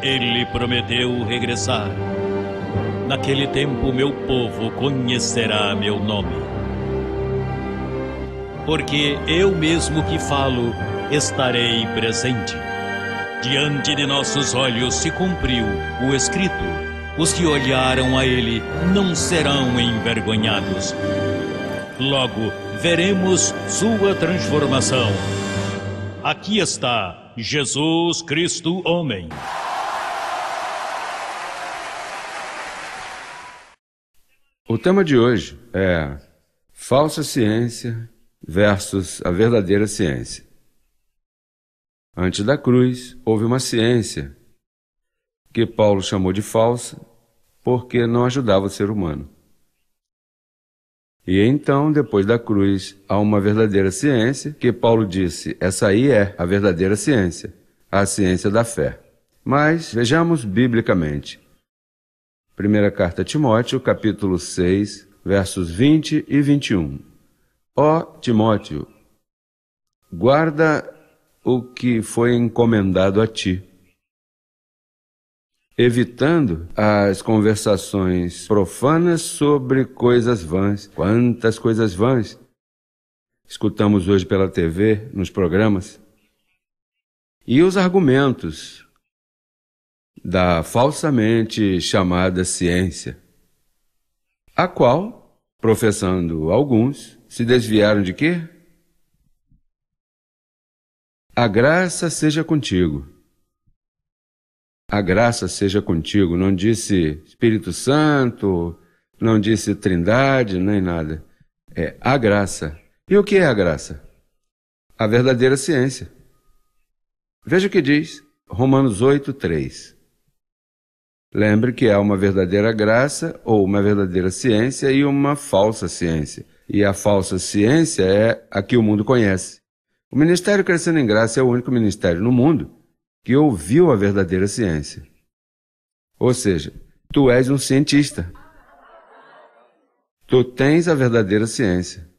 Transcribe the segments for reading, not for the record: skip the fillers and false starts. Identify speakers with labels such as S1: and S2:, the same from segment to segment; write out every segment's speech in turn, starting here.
S1: Ele prometeu regressar. Naquele tempo meu povo conhecerá meu nome. Porque eu mesmo que falo, estarei presente. Diante de nossos olhos se cumpriu o escrito. Os que olharam a ele não serão envergonhados. Logo, veremos sua transformação. Aqui está Jesus Cristo homem.
S2: O tema de hoje é falsa ciência versus a verdadeira ciência. Antes da cruz, houve uma ciência que Paulo chamou de falsa porque não ajudava o ser humano. E então, depois da cruz, há uma verdadeira ciência que Paulo disse, essa aí é a verdadeira ciência, a ciência da fé. Mas vejamos biblicamente. Primeira carta a Timóteo, capítulo 6, versos 20 e 21. Ó Timóteo, guarda o que foi encomendado a ti, evitando as conversações profanas sobre coisas vãs. Quantas coisas vãs escutamos hoje pela TV, nos programas. E os argumentos da falsamente chamada ciência, a qual, professando alguns, se desviaram de quê? A graça seja contigo. A graça seja contigo. Não disse Espírito Santo, não disse Trindade, nem nada. É a graça. E o que é a graça? A verdadeira ciência. Veja o que diz Romanos 8, 3. Lembre que há uma verdadeira graça ou uma verdadeira ciência e uma falsa ciência. E a falsa ciência é a que o mundo conhece. O Ministério Crescendo em Graça é o único ministério no mundo que ouviu a verdadeira ciência. Ou seja, tu és um cientista. Tu tens a verdadeira ciência.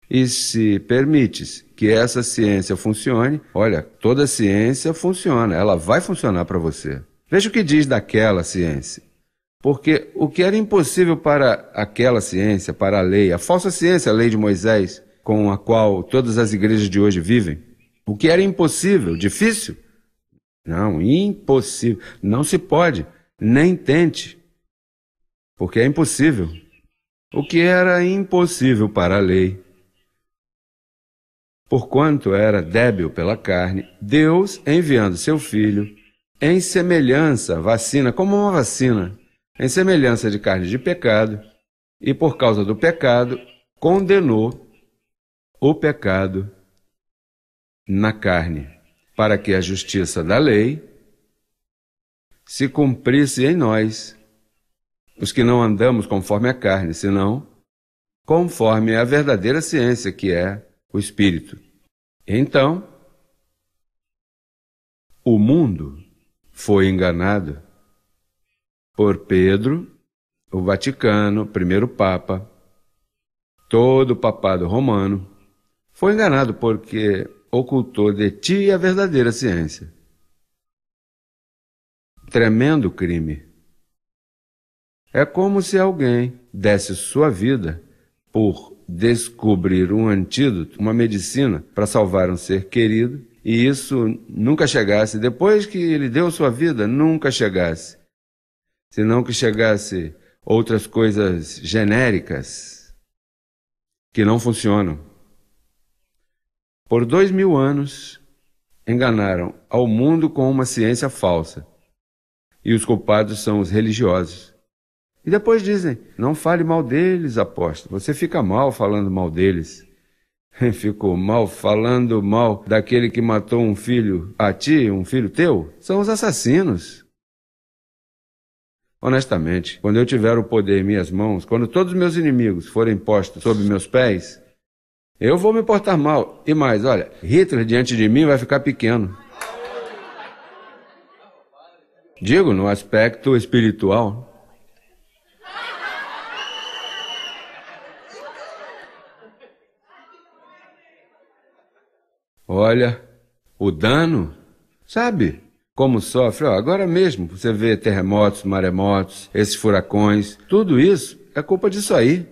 S2: E se permites que essa ciência funcione, olha, toda ciência funciona, ela vai funcionar para você. Veja o que diz daquela ciência. Porque o que era impossível para aquela ciência, para a lei, a falsa ciência, a lei de Moisés, com a qual todas as igrejas de hoje vivem, o que era impossível, difícil? Não, impossível. Não se pode, nem tente, porque é impossível. O que era impossível para a lei, porquanto era débil pela carne, Deus, enviando seu Filho, em semelhança, vacina, como uma vacina, em semelhança de carne de pecado, e por causa do pecado, condenou o pecado na carne, para que a justiça da lei se cumprisse em nós, os que não andamos conforme a carne, senão conforme a verdadeira ciência, que é o Espírito. Então, o mundo foi enganado por Pedro, o Vaticano, o primeiro Papa, todo o papado romano, foi enganado porque ocultou de ti a verdadeira ciência. Tremendo crime. É como se alguém desse sua vida por descobrir um antídoto, uma medicina para salvar um ser querido, e isso nunca chegasse, depois que ele deu sua vida, nunca chegasse. Senão que chegasse outras coisas genéricas que não funcionam. Por 2000 anos, enganaram ao mundo com uma ciência falsa. E os culpados são os religiosos. E depois dizem, não fale mal deles, apóstolo. Você fica mal falando mal deles. Ficou mal falando mal daquele que matou um filho a ti, um filho teu? São os assassinos. Honestamente, quando eu tiver o poder em minhas mãos, quando todos os meus inimigos forem postos sob meus pés, eu vou me portar mal. E mais, olha, Hitler diante de mim vai ficar pequeno. Digo, no aspecto espiritual. Olha, o dano, sabe? como sofre. Ó, agora mesmo você vê terremotos, maremotos, esses furacões, tudo isso é culpa disso aí.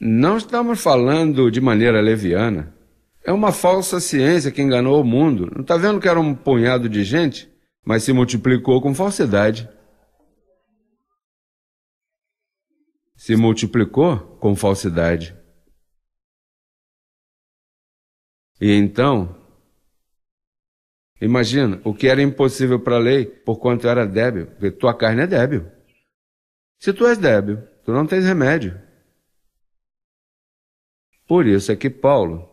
S2: Não estamos falando de maneira leviana. É uma falsa ciência que enganou o mundo. Não está vendo que era um punhado de gente, mas se multiplicou com falsidade. Se multiplicou com falsidade. E então, imagina, o que era impossível para a lei, por quanto era débil, porque tua carne é débil. Se tu és débil, tu não tens remédio. Por isso é que Paulo,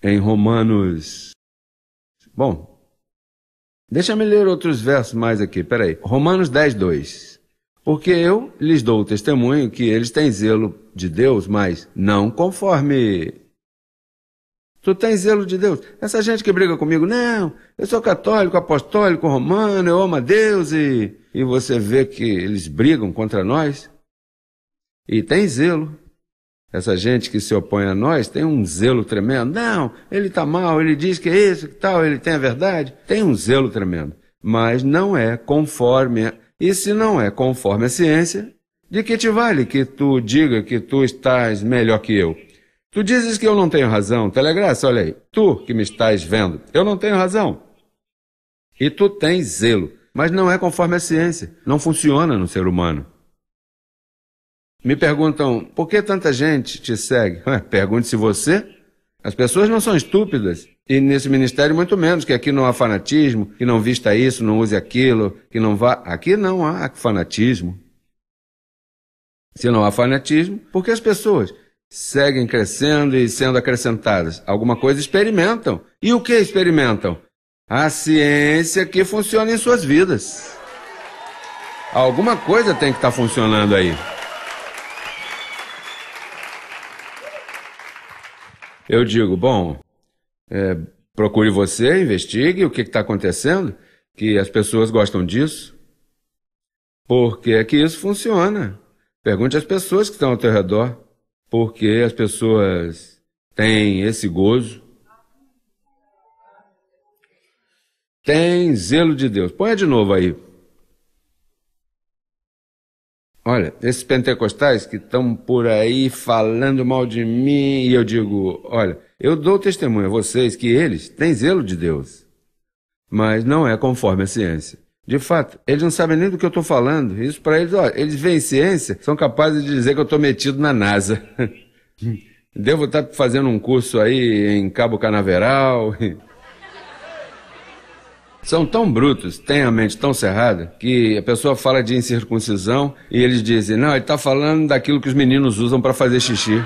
S2: em Romanos... Bom, deixa-me ler outros versos mais aqui, peraí. Romanos 10, 2. Porque eu lhes dou o testemunho que eles têm zelo de Deus, mas não conforme... Tu tens zelo de Deus? Essa gente que briga comigo, não, eu sou católico, apostólico, romano, eu amo a Deus, e você vê que eles brigam contra nós, e tem zelo. Essa gente que se opõe a nós tem um zelo tremendo. Não, ele está mal, ele diz que é isso, que tal, ele tem a verdade. Tem um zelo tremendo, mas não é conforme... E se não é conforme a ciência, de que te vale que tu diga que tu estás melhor que eu? Tu dizes que eu não tenho razão, Telegraça, olha aí. Tu que me estás vendo, eu não tenho razão. E tu tens zelo, mas não é conforme a ciência. Não funciona no ser humano. Me perguntam, por que tanta gente te segue? Pergunte-se você. As pessoas não são estúpidas. E nesse ministério muito menos, que aqui não há fanatismo, que não vista isso, não use aquilo, que não vá... Aqui não há fanatismo. Se não há fanatismo, porque as pessoas seguem crescendo e sendo acrescentadas. Alguma coisa experimentam. E o que experimentam? A ciência que funciona em suas vidas. Alguma coisa tem que estar funcionando aí. Eu digo, bom, procure você, investigue o que está acontecendo, que as pessoas gostam disso. Por que é que isso funciona? Pergunte às pessoas que estão ao teu redor. Por que as pessoas têm esse gozo? Tem zelo de Deus. Põe de novo aí. Olha, esses pentecostais que estão por aí falando mal de mim, e eu digo, olha, eu dou testemunho a vocês que eles têm zelo de Deus, mas não é conforme a ciência. De fato, eles não sabem nem do que eu estou falando. Isso para eles, olha, eles veem ciência, são capazes de dizer que eu estou metido na NASA. Devo estar fazendo um curso aí em Cabo Canaveral. São tão brutos, têm a mente tão cerrada, que a pessoa fala de incircuncisão e eles dizem, não, ele está falando daquilo que os meninos usam para fazer xixi.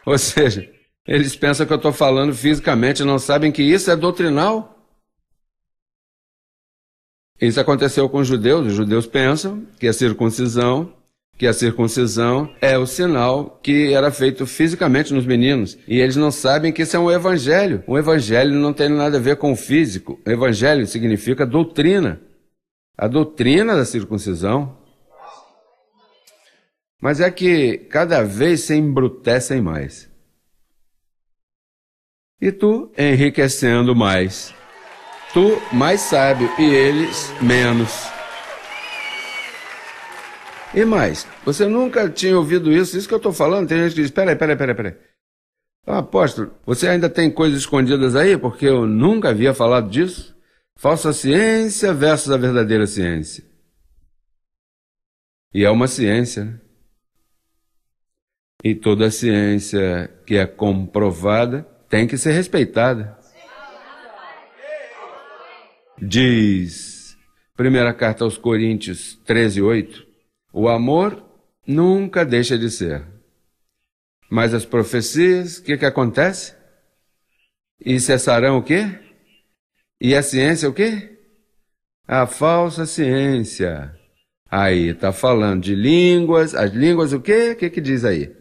S2: Ou seja, eles pensam que eu estou falando fisicamente, não sabem que isso é doutrinal. Isso aconteceu com os judeus pensam que a circuncisão é o sinal que era feito fisicamente nos meninos. E eles não sabem que isso é um evangelho. O evangelho não tem nada a ver com o físico. O evangelho significa doutrina. A doutrina da circuncisão. Mas é que cada vez se embrutecem mais. E tu enriquecendo mais. Tu mais sábio e eles menos. E mais, você nunca tinha ouvido isso que eu estou falando? Tem gente que diz, peraí. Apóstolo, você ainda tem coisas escondidas aí? Porque eu nunca havia falado disso. Falsa ciência versus a verdadeira ciência. E é uma ciência, né? E toda ciência que é comprovada tem que ser respeitada. Diz, primeira carta aos Coríntios 13:8, o amor nunca deixa de ser. Mas as profecias, o que acontece? E cessarão o quê? E a ciência o quê? A falsa ciência. Aí está falando de línguas, as línguas o quê? O que diz aí?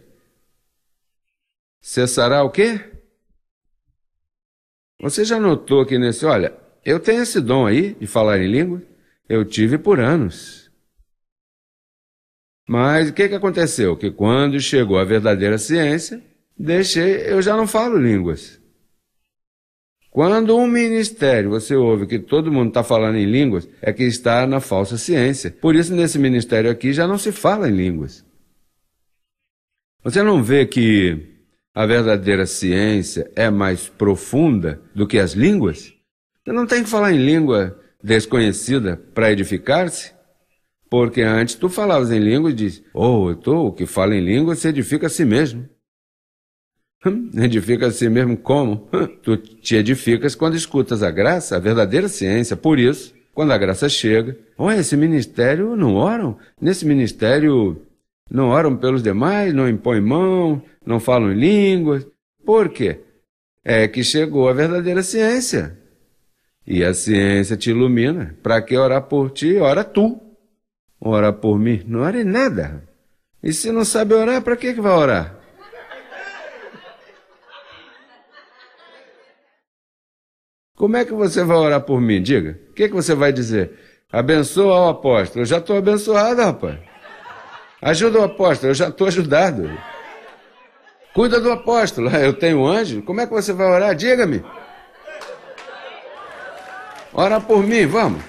S2: Cessará o quê? Você já notou que nesse, olha, eu tenho esse dom aí de falar em língua, eu tive por anos. Mas o que aconteceu? Que quando chegou a verdadeira ciência, eu já não falo línguas. Quando um ministério você ouve que todo mundo está falando em línguas, é que está na falsa ciência. Por isso, nesse ministério aqui já não se fala em línguas. Você não vê que a verdadeira ciência é mais profunda do que as línguas? Você não tem que falar em língua desconhecida para edificar-se? Porque antes tu falavas em língua e diz, o que fala em língua se edifica a si mesmo. Edifica a si mesmo como? Tu te edificas quando escutas a graça, a verdadeira ciência. Por isso, quando a graça chega, esse ministério não oram? Nesse ministério não oram pelos demais, não impõem mão, não falam em línguas. Por quê? É que chegou a verdadeira ciência. E a ciência te ilumina. Para que orar por ti? Ora tu. Ora por mim? Não ore nada. E se não sabe orar, para que vai orar? Como é que você vai orar por mim? Diga. O que você vai dizer? Abençoa o apóstolo. Eu já estou abençoado, rapaz. Ajuda o apóstolo. Eu já estou ajudado. Cuida do apóstolo. Eu tenho anjo. Como é que você vai orar? Diga-me. Ora por mim, vamos.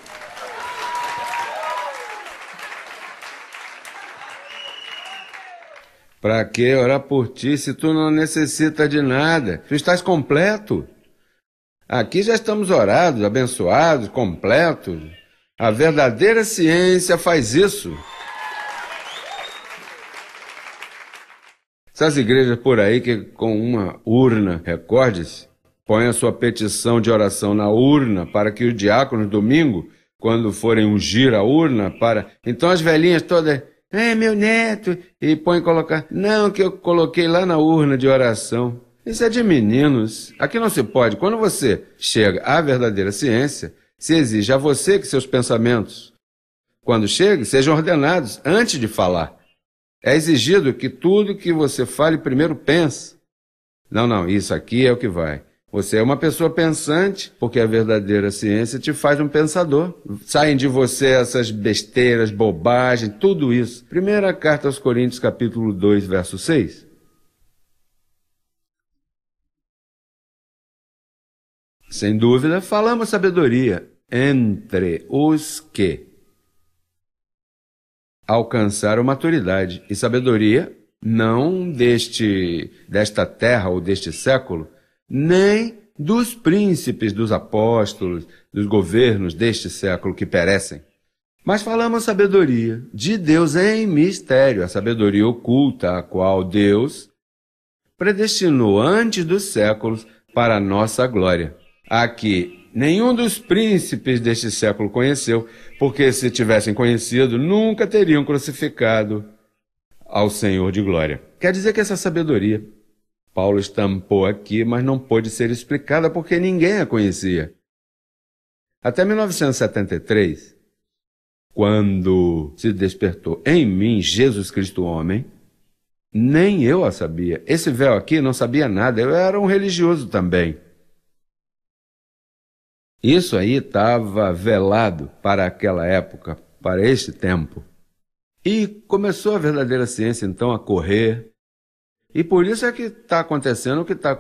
S2: Para que orar por ti se tu não necessita de nada? Tu estás completo. Aqui já estamos orados, abençoados, completos. A verdadeira ciência faz isso. Essas igrejas por aí que com uma urna, recorde-se, põe a sua petição de oração na urna para que os diáconos domingo, quando forem ungir a urna, Então as velhinhas todas, meu neto, e põe colocar, não, que eu coloquei lá na urna de oração. Isso é de meninos. Aqui não se pode. Quando você chega à verdadeira ciência, se exige a você que seus pensamentos, quando chegue, sejam ordenados antes de falar. É exigido que tudo que você fale primeiro pense. Não, isso aqui é o que vai. Você é uma pessoa pensante, porque a verdadeira ciência te faz um pensador. Saem de você essas besteiras, bobagens, tudo isso. Primeira carta aos Coríntios, capítulo 2, verso 6. Sem dúvida, falamos sabedoria entre os que alcançaram maturidade. E sabedoria não desta terra ou deste século, nem dos príncipes, dos apóstolos, dos governos deste século que perecem. Mas falamos sabedoria de Deus em mistério, a sabedoria oculta, a qual Deus predestinou antes dos séculos para a nossa glória. A que nenhum dos príncipes deste século conheceu, porque se tivessem conhecido, nunca teriam crucificado ao Senhor de glória. Quer dizer que essa sabedoria, Paulo estampou aqui, mas não pôde ser explicada porque ninguém a conhecia. Até 1973, quando se despertou em mim Jesus Cristo homem, nem eu a sabia. Esse véu aqui não sabia nada, eu era um religioso também. Isso aí estava velado para aquela época, para este tempo. E começou a verdadeira ciência, então, a correr. E por isso é que está acontecendo o que está